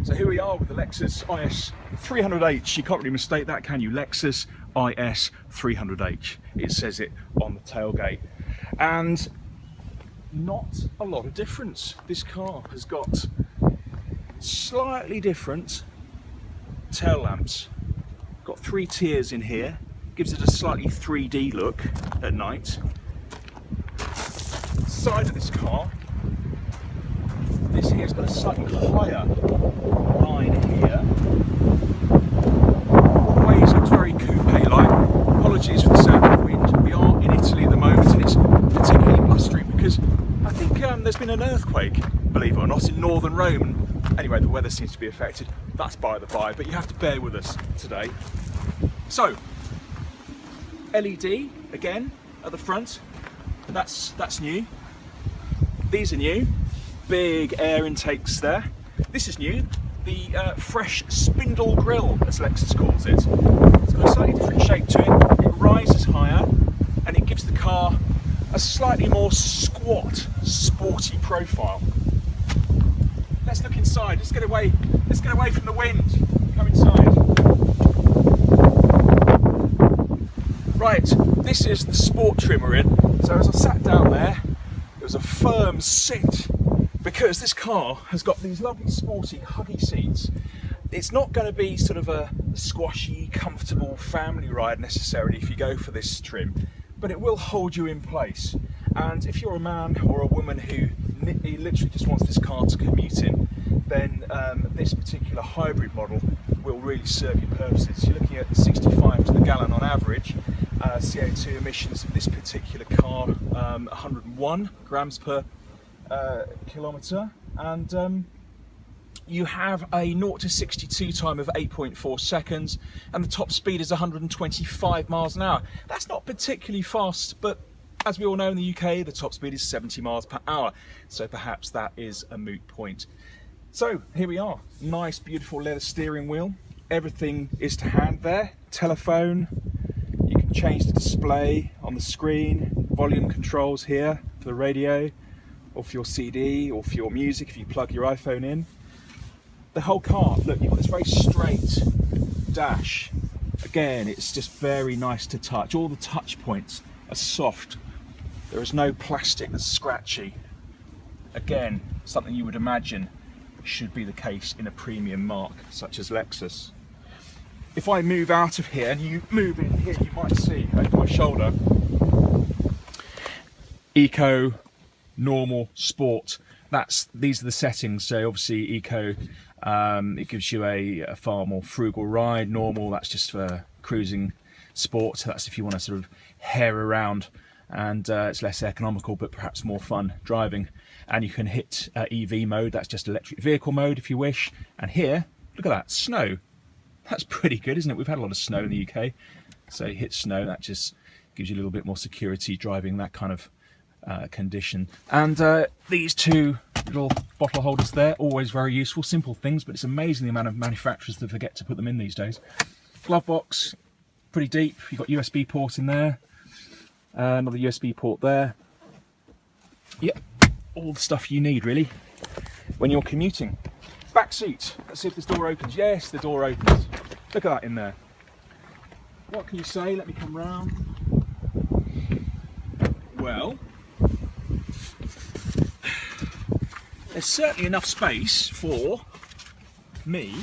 So here we are with the Lexus IS 300H. You can't really mistake that, can you? Lexus IS 300H. It says it on the tailgate. And not a lot of difference. This car has got slightly different tail lamps. Got 3 tiers in here. Gives it a slightly 3D look at night. Side of this car, this here's got a slightly higher line here. Always looks very coupe-like. Apologies for the sound of the wind. We are in Italy at the moment and it's particularly blustery because I think there's been an earthquake, believe it or not, in northern Rome. Anyway, the weather seems to be affected. That's by the by, but you have to bear with us today. So, LED again at the front. That's new. These are new. Big air intakes there. This is new. The fresh spindle grille, as Lexus calls it. It's got a slightly different shape to it. It rises higher, and it gives the car a slightly more squat, sporty profile. Let's look inside. Let's get away from the wind. Come inside. Right, this is the sport trim we're in. So as I sat down there, it was a firm sit because this car has got these lovely sporty huggy seats. It's not going to be sort of a squashy, comfortable family ride necessarily if you go for this trim, but it will hold you in place. And if you're a man or a woman who literally just wants this car to commute in, then this particular hybrid model will really serve your purposes. You're looking at 65 to the gallon on average. CO2 emissions of this particular car, 101 grams per kilometre, and you have a 0 to 62 time of 8.4 seconds, and the top speed is 125 miles an hour. That's not particularly fast, but as we all know in the UK, the top speed is 70 miles per hour, so perhaps that is a moot point. So here we are, nice beautiful leather steering wheel. Everything is to hand there, telephone. You can change the display on the screen, volume controls here for the radio, or for your CD, or for your music if you plug your iPhone in. The whole car, look, you've got this very straight dash. Again, it's just very nice to touch. All the touch points are soft. There is no plastic that's scratchy. Again, something you would imagine should be the case in a premium marque such as Lexus. If I move out of here and you move in here, you might see over my shoulder, Eco, Normal, Sport. These are the settings. So obviously Eco, it gives you a far more frugal ride. Normal, that's just for cruising. Sport, so that's if you want to sort of hare around, and it's less economical but perhaps more fun driving. And you can hit EV mode, that's just electric vehicle mode if you wish. And here, look at that, snow. That's pretty good, isn't it? We've had a lot of snow in the UK, so you hit snow, that just gives you a little bit more security driving that kind of condition. And these 2 little bottle holders there, always very useful, simple things, but it's amazing the amount of manufacturers that forget to put them in these days. Glove box, pretty deep, you've got USB port in there, another USB port there. Yep, all the stuff you need really when you're commuting. Back seat, let's see if this door opens. Yes, the door opens. Look at that in there. What can you say? Let me come round. Well, there's certainly enough space for me.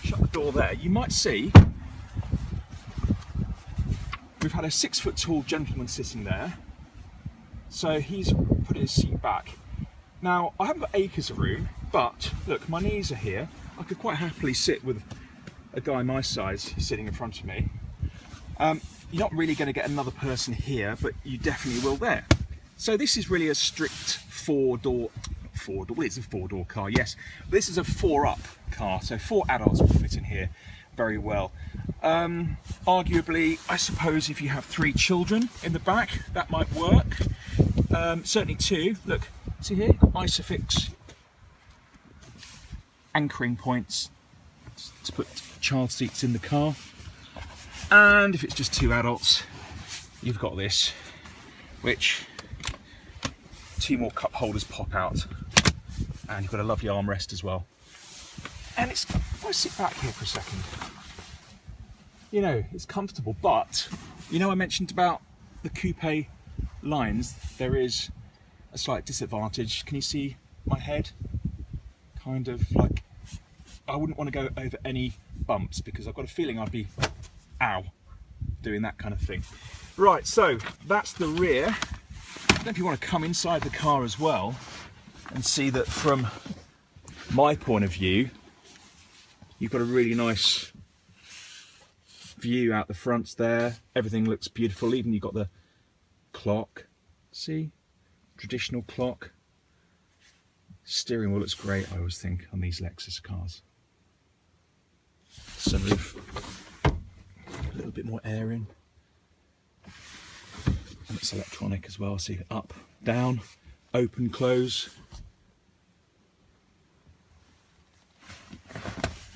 Shut the door there. You might see we've had a 6-foot tall gentleman sitting there, so he's put his seat back. Now, I haven't got acres of room, but look, my knees are here. I could quite happily sit with a guy my size sitting in front of me. You're not really going to get another person here, but you definitely will there. So this is really a strict four-door, well, it's a 4-door car, yes. But this is a 4-up car, so 4 adults will fit in here very well. Arguably, I suppose if you have 3 children in the back, that might work. Certainly 2, look. See here, Isofix anchoring points to put child seats in the car. And if it's just 2 adults, you've got this, which 2 more cup holders pop out. And you've got a lovely armrest as well. And it's, let's sit back here for a second. You know, it's comfortable, but you know I mentioned about the coupe lines, there is a slight disadvantage. Can you see my head? Kind of like, I wouldn't want to go over any bumps because I've got a feeling I'd be, ow, doing that kind of thing. Right, so that's the rear. I don't know if you want to come inside the car as well and see that from my point of view, you've got a really nice view out the fronts there. Everything looks beautiful, even you've got the clock. See? Traditional clock. Steering wheel looks great, I always think, on these Lexus cars. Sunroof. A little bit more air in. And it's electronic as well, see, up, down, open, close.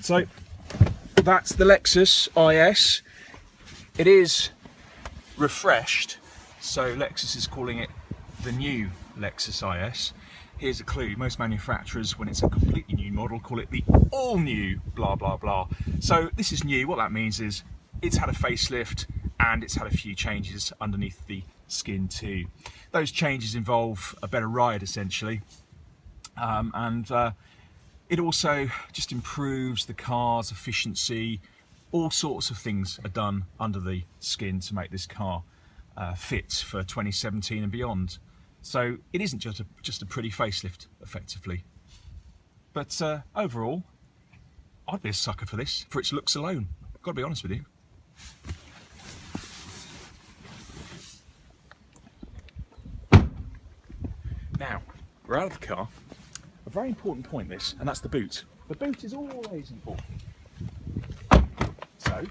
So that's the Lexus IS. It is refreshed, so Lexus is calling it the new Lexus IS. Here's a clue, most manufacturers, when it's a completely new model, call it the all-new blah blah blah. So this is new. What that means is it's had a facelift and it's had a few changes underneath the skin too. Those changes involve a better ride essentially, it also just improves the car's efficiency. All sorts of things are done under the skin to make this car fit for 2017 and beyond. So it isn't just a pretty facelift, effectively. But overall, I'd be a sucker for this, for its looks alone. I've got to be honest with you. Now, we're out of the car. A very important point this, and that's the boot. The boot is always important. So,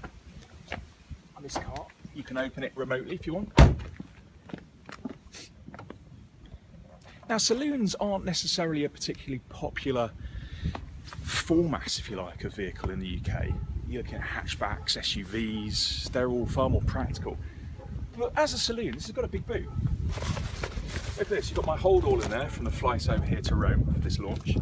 on this car, you can open it remotely if you want. Now, saloons aren't necessarily a particularly popular format, if you like, of vehicle in the UK. You're looking at hatchbacks, SUVs, they're all far more practical. But as a saloon, this has got a big boot. Look at this, you've got my hold all in there from the flight over here to Rome for this launch.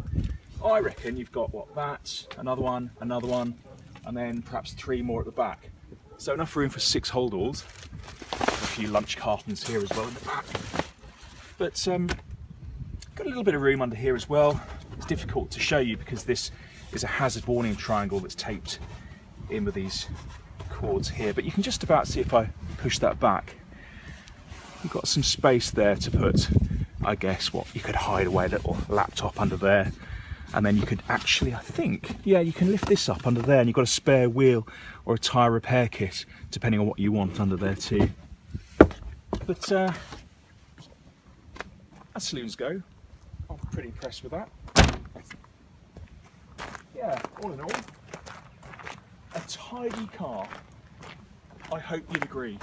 I reckon you've got, what, that, another one, and then perhaps 3 more at the back. So enough room for 6 hold alls. A few lunch cartons here as well in the back. But got a little bit of room under here as well. It's difficult to show you because this is a hazard warning triangle that's taped in with these cords here, but you can just about see if I push that back. You've got some space there to put, I guess, what you could hide away a little laptop under there, and then you could actually, I think, yeah, you can lift this up under there, and you've got a spare wheel or a tyre repair kit, depending on what you want under there too. But as saloons go, I'm pretty impressed with that. Yeah, all in all, a tidy car. I hope you'd agree.